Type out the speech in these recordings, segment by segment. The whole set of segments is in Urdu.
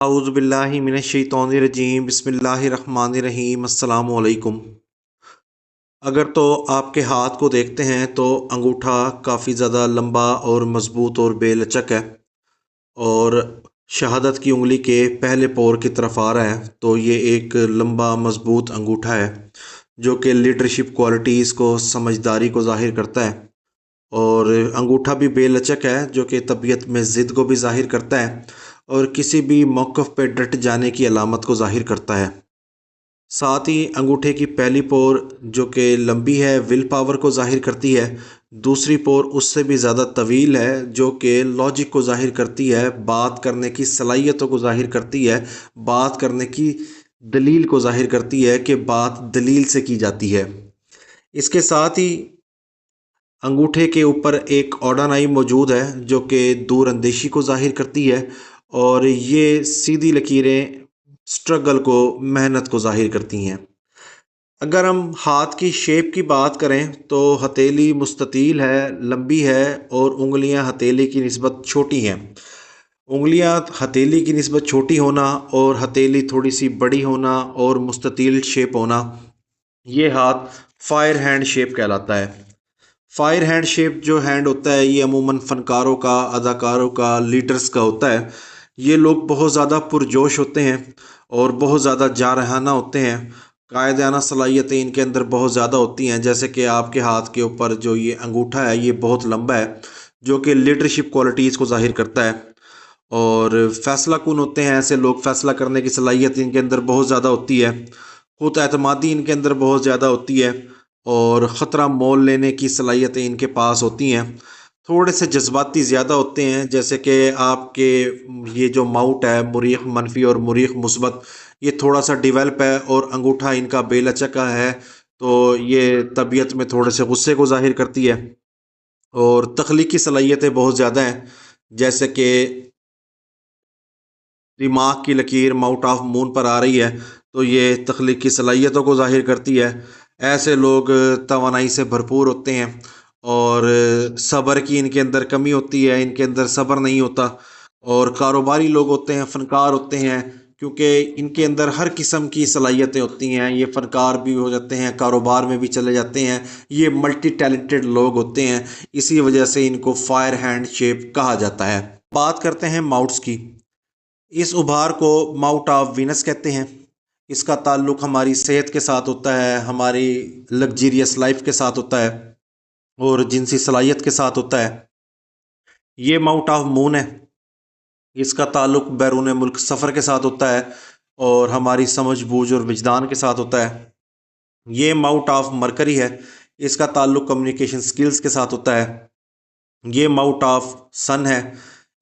اعوذ باللہ من الشیطان الرجیم بسم اللہ الرحمن الرحیم السلام علیکم۔ اگر تو آپ کے ہاتھ کو دیکھتے ہیں تو انگوٹھا کافی زیادہ لمبا اور مضبوط اور بے لچک ہے، اور شہادت کی انگلی کے پہلے پور کی طرف آ رہا ہے، تو یہ ایک لمبا مضبوط انگوٹھا ہے جو کہ لیڈرشپ کوالٹیز کو، سمجھداری کو ظاہر کرتا ہے۔ اور انگوٹھا بھی بے لچک ہے جو کہ طبیعت میں ضد کو بھی ظاہر کرتا ہے اور کسی بھی موقف پہ ڈٹ جانے کی علامت کو ظاہر کرتا ہے۔ ساتھ ہی انگوٹھے کی پہلی پور جو کہ لمبی ہے ول پاور کو ظاہر کرتی ہے، دوسری پور اس سے بھی زیادہ طویل ہے جو کہ لاجک کو ظاہر کرتی ہے، بات کرنے کی صلاحیتوں کو ظاہر کرتی ہے، بات کرنے کی دلیل کو ظاہر کرتی ہے کہ بات دلیل سے کی جاتی ہے۔ اس کے ساتھ ہی انگوٹھے کے اوپر ایک اوڈانائی موجود ہے جو کہ دور اندیشی کو ظاہر کرتی ہے، اور یہ سیدھی لکیریں سٹرگل کو، محنت کو ظاہر کرتی ہیں۔ اگر ہم ہاتھ کی شیپ کی بات کریں تو ہتھیلی مستطیل ہے، لمبی ہے، اور انگلیاں ہتھیلی کی نسبت چھوٹی ہیں۔ انگلیاں ہتھیلی کی نسبت چھوٹی ہونا اور ہتھیلی تھوڑی سی بڑی ہونا اور مستطیل شیپ ہونا، یہ ہاتھ فائر ہینڈ شیپ کہلاتا ہے۔ فائر ہینڈ شیپ جو ہینڈ ہوتا ہے یہ عموماً فنکاروں کا، اداکاروں کا، لیڈرز کا ہوتا ہے۔ یہ لوگ بہت زیادہ پرجوش ہوتے ہیں اور بہت زیادہ جارحانہ ہوتے ہیں، قائدانہ صلاحیتیں ان کے اندر بہت زیادہ ہوتی ہیں، جیسے کہ آپ کے ہاتھ کے اوپر جو یہ انگوٹھا ہے یہ بہت لمبا ہے جو کہ لیڈرشپ کوالٹیز کو ظاہر کرتا ہے، اور فیصلہ کن ہوتے ہیں ایسے لوگ، فیصلہ کرنے کی صلاحیت ان کے اندر بہت زیادہ ہوتی ہے، خود اعتمادی ان کے اندر بہت زیادہ ہوتی ہے، اور خطرہ مول لینے کی صلاحیتیں ان کے پاس ہوتی ہیں۔ تھوڑے سے جذباتی زیادہ ہوتے ہیں، جیسے کہ آپ کے یہ جو ماؤٹ ہے مریخ منفی اور مریخ مثبت، یہ تھوڑا سا ڈیولپ ہے، اور انگوٹھا ان کا بے لچک کا ہے، تو یہ طبیعت میں تھوڑے سے غصے کو ظاہر کرتی ہے، اور تخلیقی صلاحیتیں بہت زیادہ ہیں، جیسے کہ دماغ کی لکیر ماؤٹ آف مون پر آ رہی ہے تو یہ تخلیقی صلاحیتوں کو ظاہر کرتی ہے۔ ایسے لوگ توانائی سے بھرپور ہوتے ہیں، اور صبر کی ان کے اندر کمی ہوتی ہے، ان کے اندر صبر نہیں ہوتا، اور کاروباری لوگ ہوتے ہیں، فنکار ہوتے ہیں، کیونکہ ان کے اندر ہر قسم کی صلاحیتیں ہوتی ہیں، یہ فنکار بھی ہو جاتے ہیں، کاروبار میں بھی چلے جاتے ہیں، یہ ملٹی ٹیلنٹڈ لوگ ہوتے ہیں، اسی وجہ سے ان کو فائر ہینڈ شیپ کہا جاتا ہے۔ بات کرتے ہیں ماؤٹس کی۔ اس ابھار کو ماؤٹ آف وینس کہتے ہیں۔ اس کا تعلق ہماری صحت کے ساتھ ہوتا ہے، ہماری لگزیریس لائف کے ساتھ ہوتا ہے، اور جنسی صلاحیت کے ساتھ ہوتا ہے۔ یہ ماؤٹ آف مون ہے، اس کا تعلق بیرون ملک سفر کے ساتھ ہوتا ہے اور ہماری سمجھ بوجھ اور وجدان کے ساتھ ہوتا ہے۔ یہ ماؤٹ آف مرکری ہے، اس کا تعلق کمیونیکیشن سکلز کے ساتھ ہوتا ہے۔ یہ ماؤٹ آف سن ہے،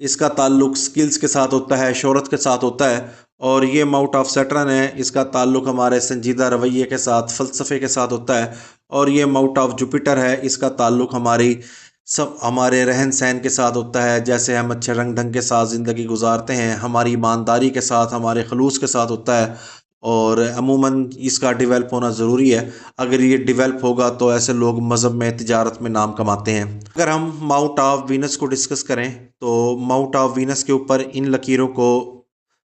اس کا تعلق سکلز کے ساتھ ہوتا ہے، شہرت کے ساتھ ہوتا ہے۔ اور یہ ماؤٹ آف سیٹرن ہے، اس کا تعلق ہمارے سنجیدہ رویے کے ساتھ، فلسفے کے ساتھ ہوتا ہے۔ اور یہ ماؤٹ آف جوپیٹر ہے، اس کا تعلق ہمارے رہن سہن کے ساتھ ہوتا ہے، جیسے ہم اچھے رنگ ڈھنگ کے ساتھ زندگی گزارتے ہیں، ہماری ایمانداری کے ساتھ، ہمارے خلوص کے ساتھ ہوتا ہے، اور عموماً اس کا ڈیولپ ہونا ضروری ہے۔ اگر یہ ڈیولپ ہوگا تو ایسے لوگ مذہب میں، تجارت میں نام کماتے ہیں۔ اگر ہم ماؤٹ آف وینس کو ڈسکس کریں تو ماؤٹ آف وینس کے اوپر ان لکیروں کو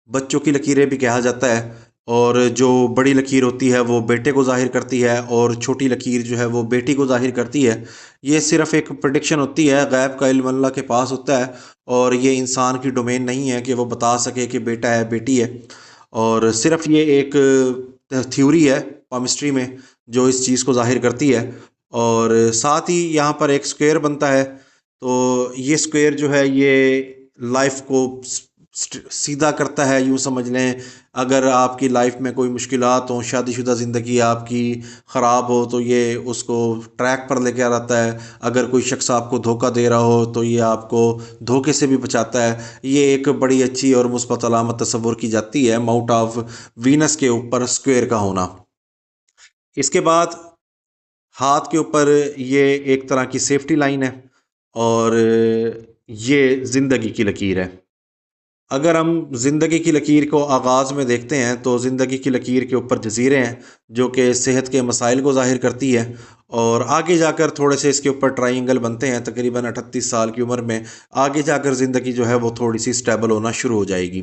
بچوں کی لکیریں بھی کہا جاتا ہے، اور جو بڑی لکیر ہوتی ہے وہ بیٹے کو ظاہر کرتی ہے، اور چھوٹی لکیر جو ہے وہ بیٹی کو ظاہر کرتی ہے۔ یہ صرف ایک پریڈکشن ہوتی ہے، غیب کا علم اللہ کے پاس ہوتا ہے، اور یہ انسان کی ڈومین نہیں ہے کہ وہ بتا سکے کہ بیٹا ہے بیٹی ہے، اور صرف یہ ایک تھیوری ہے پامسٹری میں جو اس چیز کو ظاہر کرتی ہے۔ اور ساتھ ہی یہاں پر ایک سکوئر بنتا ہے، تو یہ سکوئر جو ہے یہ لائف کو سیدھا کرتا ہے، یوں سمجھ لیں۔ اگر آپ کی لائف میں کوئی مشکلات ہوں، شادی شدہ زندگی آپ کی خراب ہو، تو یہ اس کو ٹریک پر لے کے آتا ہے۔ اگر کوئی شخص آپ کو دھوکہ دے رہا ہو تو یہ آپ کو دھوکے سے بھی بچاتا ہے۔ یہ ایک بڑی اچھی اور مثبت علامت تصور کی جاتی ہے ماؤٹ آف وینس کے اوپر سکوئر کا ہونا۔ اس کے بعد ہاتھ کے اوپر یہ ایک طرح کی سیفٹی لائن ہے، اور یہ زندگی کی لکیر ہے۔ اگر ہم زندگی کی لکیر کو آغاز میں دیکھتے ہیں تو زندگی کی لکیر کے اوپر جزیرے ہیں جو کہ صحت کے مسائل کو ظاہر کرتی ہے، اور آگے جا کر تھوڑے سے اس کے اوپر ٹرائنگل بنتے ہیں، تقریباً 38 سال کی عمر میں آگے جا کر زندگی جو ہے وہ تھوڑی سی سٹیبل ہونا شروع ہو جائے گی۔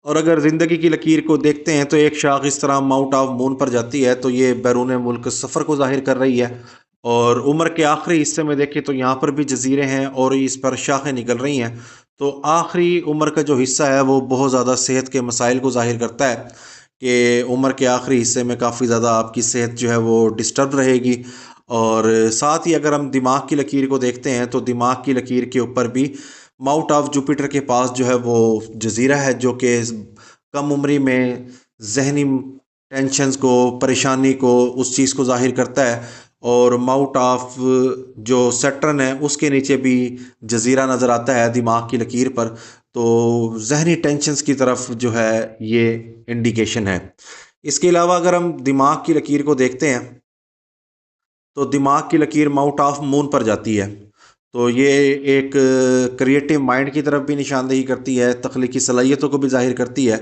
اور اگر زندگی کی لکیر کو دیکھتے ہیں تو ایک شاخ اس طرح ماؤنٹ آف مون پر جاتی ہے تو یہ بیرون ملک سفر کو ظاہر کر رہی ہے، اور عمر کے آخری حصے میں دیکھیں تو یہاں پر بھی جزیرے ہیں اور اس پر شاخیں نکل رہی ہیں، تو آخری عمر کا جو حصہ ہے وہ بہت زیادہ صحت کے مسائل کو ظاہر کرتا ہے کہ عمر کے آخری حصے میں کافی زیادہ آپ کی صحت جو ہے وہ ڈسٹرب رہے گی۔ اور ساتھ ہی اگر ہم دماغ کی لکیر کو دیکھتے ہیں تو دماغ کی لکیر کے اوپر بھی ماؤنٹ آف جوپیٹر کے پاس جو ہے وہ جزیرہ ہے، جو کہ کم عمری میں ذہنی ٹینشنز کو، پریشانی کو، اس چیز کو ظاہر کرتا ہے۔ اور ماؤنٹ آف جو سیٹرن ہے اس کے نیچے بھی جزیرہ نظر آتا ہے دماغ کی لکیر پر، تو ذہنی ٹینشنز کی طرف جو ہے یہ انڈیکیشن ہے۔ اس کے علاوہ اگر ہم دماغ کی لکیر کو دیکھتے ہیں تو دماغ کی لکیر ماؤنٹ آف مون پر جاتی ہے، تو یہ ایک کریٹو مائنڈ کی طرف بھی نشاندہی کرتی ہے، تخلیقی صلاحیتوں کو بھی ظاہر کرتی ہے،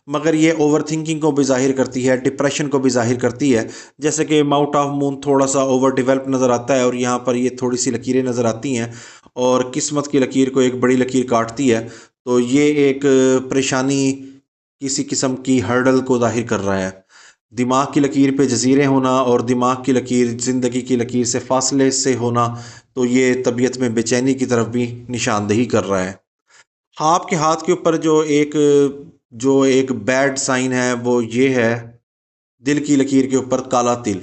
مگر یہ اوور تھنکنگ کو بھی ظاہر کرتی ہے، ڈپریشن کو بھی ظاہر کرتی ہے۔ جیسے کہ ماؤنٹ آف مون تھوڑا سا اوور ڈیولپ نظر آتا ہے اور یہاں پر یہ تھوڑی سی لکیریں نظر آتی ہیں، اور قسمت کی لکیر کو ایک بڑی لکیر کاٹتی ہے، تو یہ ایک پریشانی، کسی قسم کی ہرڈل کو ظاہر کر رہا ہے۔ دماغ کی لکیر پہ جزیرے ہونا اور دماغ کی لکیر زندگی کی لکیر سے فاصلے سے ہونا، تو یہ طبیعت میں بے چینی کی طرف بھی نشاندہی کر رہا ہے۔ آپ کے ہاتھ کے اوپر جو ایک بیڈ سائن ہے وہ یہ ہے، دل کی لکیر کے اوپر کالا تل۔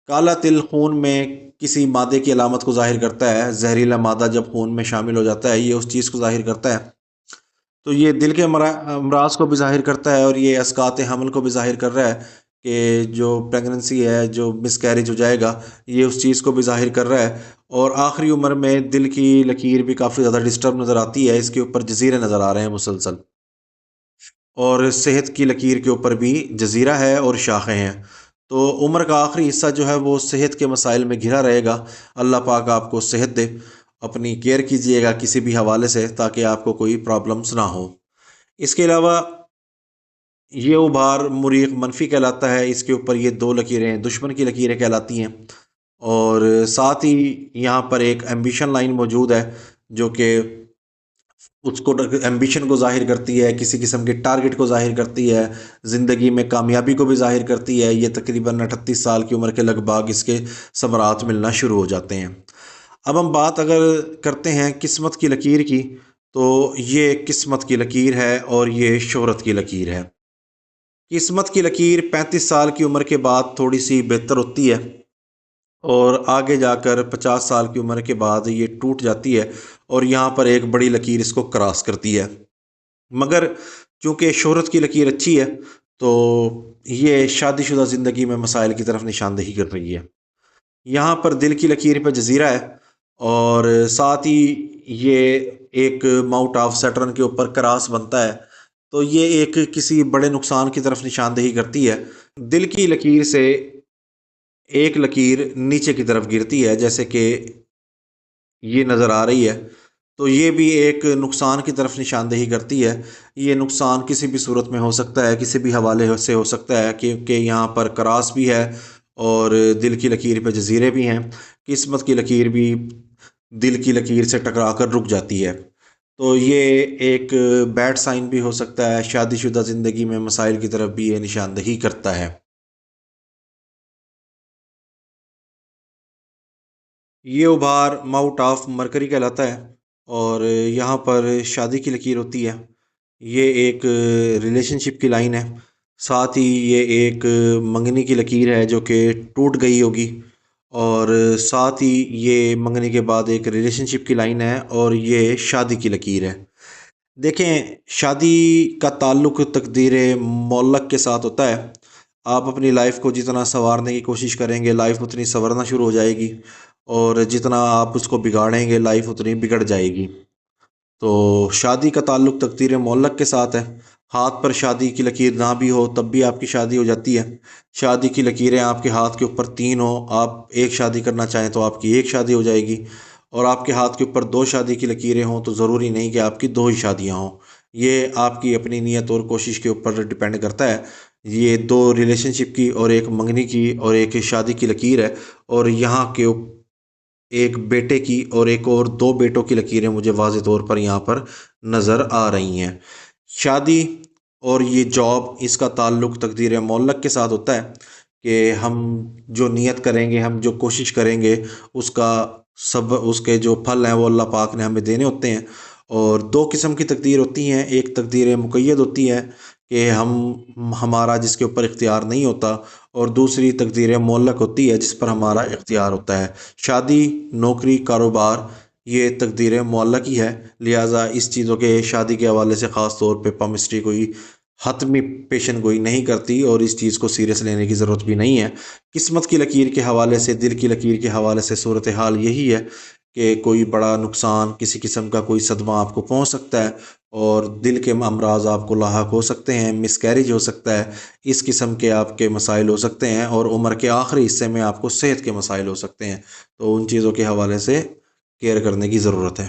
کالا تل خون میں کسی مادے کی علامت کو ظاہر کرتا ہے، زہریلا مادہ جب خون میں شامل ہو جاتا ہے یہ اس چیز کو ظاہر کرتا ہے، تو یہ دل کے امراض کو بھی ظاہر کرتا ہے، اور یہ اسقاط حمل کو بھی ظاہر کر رہا ہے کہ جو پریگننسی ہے، جو مس کیریج ہو جائے گا، یہ اس چیز کو بھی ظاہر کر رہا ہے۔ اور آخری عمر میں دل کی لکیر بھی کافی زیادہ ڈسٹرب نظر آتی ہے، اس کے اوپر جزیرے نظر آ رہے ہیں مسلسل، اور صحت کی لکیر کے اوپر بھی جزیرہ ہے اور شاخیں ہیں، تو عمر کا آخری حصہ جو ہے وہ صحت کے مسائل میں گھرا رہے گا۔ اللہ پاک آپ کو صحت دے، اپنی کیئر کیجیے گا کسی بھی حوالے سے تاکہ آپ کو کوئی پرابلمس نہ ہو۔ اس کے علاوہ یہ ابھار مریخ منفی کہلاتا ہے، اس کے اوپر یہ دو لکیریں دشمن کی لکیریں کہلاتی ہیں، اور ساتھ ہی یہاں پر ایک ایمبیشن لائن موجود ہے جو کہ اس کو ایمبیشن کو ظاہر کرتی ہے، کسی قسم کے ٹارگٹ کو ظاہر کرتی ہے، زندگی میں کامیابی کو بھی ظاہر کرتی ہے۔ یہ تقریباً 38 سال کی عمر کے لگ بھگ اس کے ثمرات ملنا شروع ہو جاتے ہیں۔ اب ہم بات اگر کرتے ہیں قسمت کی لکیر کی، تو یہ قسمت کی لکیر ہے اور یہ شہرت کی لکیر ہے۔ قسمت کی لکیر 35 سال کی عمر کے بعد تھوڑی سی بہتر ہوتی ہے، اور آگے جا کر 50 سال کی عمر کے بعد یہ ٹوٹ جاتی ہے، اور یہاں پر ایک بڑی لکیر اس کو کراس کرتی ہے۔ مگر چونکہ شہرت کی لکیر اچھی ہے تو یہ شادی شدہ زندگی میں مسائل کی طرف نشاندہی کر رہی ہے۔ یہاں پر دل کی لکیر پہ جزیرہ ہے، اور ساتھ ہی یہ ایک ماؤنٹ آف سیٹرن کے اوپر کراس بنتا ہے، تو یہ ایک کسی بڑے نقصان کی طرف نشاندہی کرتی ہے۔ دل کی لکیر سے ایک لکیر نیچے کی طرف گرتی ہے جیسے کہ یہ نظر آ رہی ہے، تو یہ بھی ایک نقصان کی طرف نشاندہی کرتی ہے۔ یہ نقصان کسی بھی صورت میں ہو سکتا ہے، کسی بھی حوالے سے ہو سکتا ہے، کیونکہ یہاں پر کراس بھی ہے اور دل کی لکیر پہ جزیرے بھی ہیں۔ قسمت کی لکیر بھی دل کی لکیر سے ٹکرا کر رک جاتی ہے، تو یہ ایک بیڈ سائن بھی ہو سکتا ہے، شادی شدہ زندگی میں مسائل کی طرف بھی یہ نشاندہی کرتا ہے۔ یہ ابھار ماؤنٹ آف مرکری کہلاتا ہے، اور یہاں پر شادی کی لکیر ہوتی ہے۔ یہ ایک ریلیشن شپ کی لائن ہے، ساتھ ہی یہ ایک منگنی کی لکیر ہے جو کہ ٹوٹ گئی ہوگی، اور ساتھ ہی یہ منگنی کے بعد ایک ریلیشن شپ کی لائن ہے، اور یہ شادی کی لکیر ہے۔ دیکھیں، شادی کا تعلق تقدیر معلق کے ساتھ ہوتا ہے۔ آپ اپنی لائف کو جتنا سنوارنے کی کوشش کریں گے لائف اتنی سنورنا شروع ہو جائے گی، اور جتنا آپ اس کو بگاڑیں گے لائف اتنی بگڑ جائے گی۔ تو شادی کا تعلق تقدیر معلق کے ساتھ ہے۔ ہاتھ پر شادی کی لکیر نہ بھی ہو تب بھی آپ کی شادی ہو جاتی ہے۔ شادی کی لکیریں آپ کے ہاتھ کے اوپر 3 ہوں، آپ ایک شادی کرنا چاہیں تو آپ کی ایک شادی ہو جائے گی، اور آپ کے ہاتھ کے اوپر 2 شادی کی لکیریں ہوں تو ضروری نہیں کہ آپ کی 2 ہی شادیاں ہوں۔ یہ آپ کی اپنی نیت اور کوشش کے اوپر ڈپینڈ کرتا ہے۔ یہ 2 ریلیشن شپ کی اور ایک منگنی کی اور ایک شادی کی لکیر ہے، اور یہاں کے ایک بیٹے کی اور ایک اور 2 بیٹوں کی لکیریں مجھے واضح طور پر یہاں پر نظر آ رہی ہیں۔ شادی اور یہ جاب اس کا تعلق تقدیر معلق کے ساتھ ہوتا ہے کہ ہم جو نیت کریں گے، ہم جو کوشش کریں گے، اس کا اس کے جو پھل ہیں وہ اللہ پاک نے ہمیں دینے ہوتے ہیں۔ اور دو قسم کی تقدیر ہوتی ہیں، ایک تقدیر مقید ہوتی ہے کہ ہمارا جس کے اوپر اختیار نہیں ہوتا، اور دوسری تقدیر معلق ہوتی ہے جس پر ہمارا اختیار ہوتا ہے۔ شادی، نوکری، کاروبار، یہ تقدیر معلق ہی ہے، لہٰذا اس چیزوں کے شادی کے حوالے سے خاص طور پہ پامسٹری کوئی حتمی پیشن گوئی نہیں کرتی، اور اس چیز کو سیریس لینے کی ضرورت بھی نہیں ہے۔ قسمت کی لکیر کے حوالے سے، دل کی لکیر کے حوالے سے صورتحال یہی ہے کہ کوئی بڑا نقصان، کسی قسم کا کوئی صدمہ آپ کو پہنچ سکتا ہے، اور دل کے امراض آپ کو لاحق ہو سکتے ہیں، مس کیریج ہو سکتا ہے، اس قسم کے آپ کے مسائل ہو سکتے ہیں، اور عمر کے آخری حصے میں آپ کو صحت کے مسائل ہو سکتے ہیں۔ تو ان چیزوں کے حوالے سے کیئر کرنے کی ضرورت ہے۔